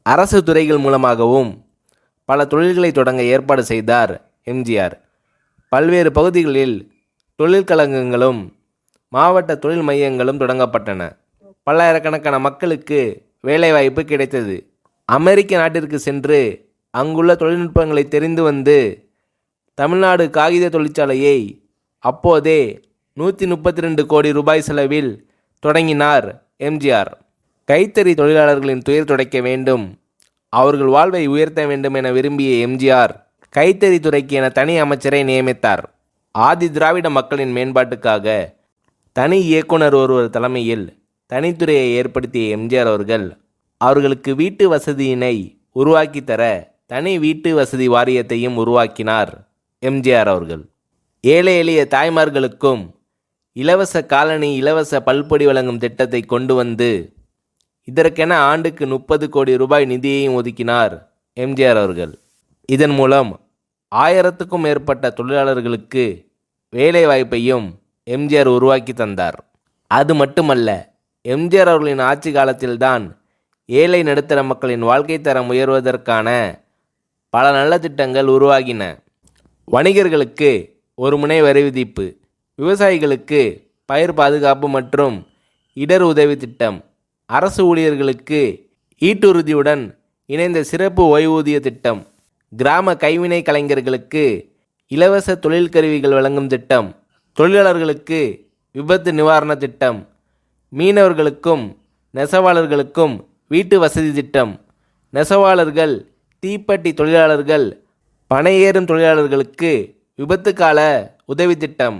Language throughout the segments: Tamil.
அரசு துறைகள் மூலமாகவும் பல தொழில்களை தொடங்க ஏற்பாடு செய்தார் எம்ஜிஆர். பல்வேறு பகுதிகளில் தொழிற்கழகங்களும் மாவட்ட தொழில் மையங்களும் தொடங்கப்பட்டன. பல்லாயிரக்கணக்கான மக்களுக்கு வேலைவாய்ப்பு கிடைத்தது. அமெரிக்க நாட்டிற்கு சென்று அங்குள்ள தொழில்நுட்பங்களை தெரிந்து வந்து தமிழ்நாடு காகித தொழிற்சாலையை அப்போதே 132 கோடி ரூபாய் செலவில் தொடங்கினார் எம்ஜிஆர். கைத்தறி தொழிலாளர்களின் துயர் துடைக்க வேண்டும், அவர்கள் வாழ்வை உயர்த்த வேண்டும் என விரும்பிய எம்ஜிஆர் கைத்தறி துறைக்கு என தனி அமைச்சரை நியமித்தார். ஆதி திராவிட மக்களின் மேம்பாட்டுக்காக தனி இயக்குனர் ஒருவர் தலைமையில் தனித்துறையை ஏற்படுத்திய எம்ஜிஆர் அவர்களுக்கு வீட்டு வசதியினை உருவாக்கி தர தனி வீட்டு வசதி வாரியத்தையும் உருவாக்கினார் எம்ஜிஆர் அவர்கள். ஏழை எளிய தாய்மார்களுக்கும் இலவச காலணி, இலவச பல்பொடி வழங்கும் திட்டத்தை கொண்டு வந்து இதற்கென ஆண்டுக்கு 30 கோடி ரூபாய் நிதியையும் ஒதுக்கினார் எம்ஜிஆர் அவர்கள். இதன் மூலம் 1000க்கும் மேற்பட்ட தொழிலாளர்களுக்கு வேலை வாய்ப்பையும் எம்ஜிஆர் உருவாக்கி தந்தார். அது மட்டுமல்ல, எம்ஜிஆர் அவர்களின் ஆட்சி காலத்தில்தான் ஏழை நடுத்தர மக்களின் வாழ்க்கை தரம் உயர்வதற்கான பல நல்ல திட்டங்கள் உருவாகின. வணிகர்களுக்கு ஒரு முனை வரி விதிப்பு, விவசாயிகளுக்கு பயிர் பாதுகாப்பு மற்றும் இடர் உதவி திட்டம், அரசு ஊழியர்களுக்கு ஈட்டுறுதியுடன் இணைந்த சிறப்பு ஓய்வூதிய திட்டம், கிராம கைவினை கலைஞர்களுக்கு இலவச தொழில் கருவிகள் வழங்கும் திட்டம், தொழிலாளர்களுக்கு விபத்து நிவாரண திட்டம், மீனவர்களுக்கும் நெசவாளர்களுக்கும் வீட்டு வசதி திட்டம், நெசவாளர்கள், தீப்பெட்டி தொழிலாளர்கள், பனையேறும் தொழிலாளர்களுக்கு விபத்து கால உதவி திட்டம்,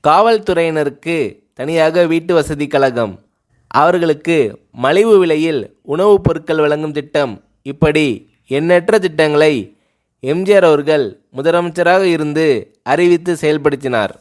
காவல்துறையினருக்கு தனியாக வீட்டு வசதி கழகம், அவர்களுக்கு மலிவு விலையில் உணவுப் பொருட்கள் வழங்கும் திட்டம், இப்படி எண்ணற்ற திட்டங்களை எம்ஜிஆர் அவர்கள் முதலமைச்சராக இருந்து அறிவித்து செயல்படுத்தினார்.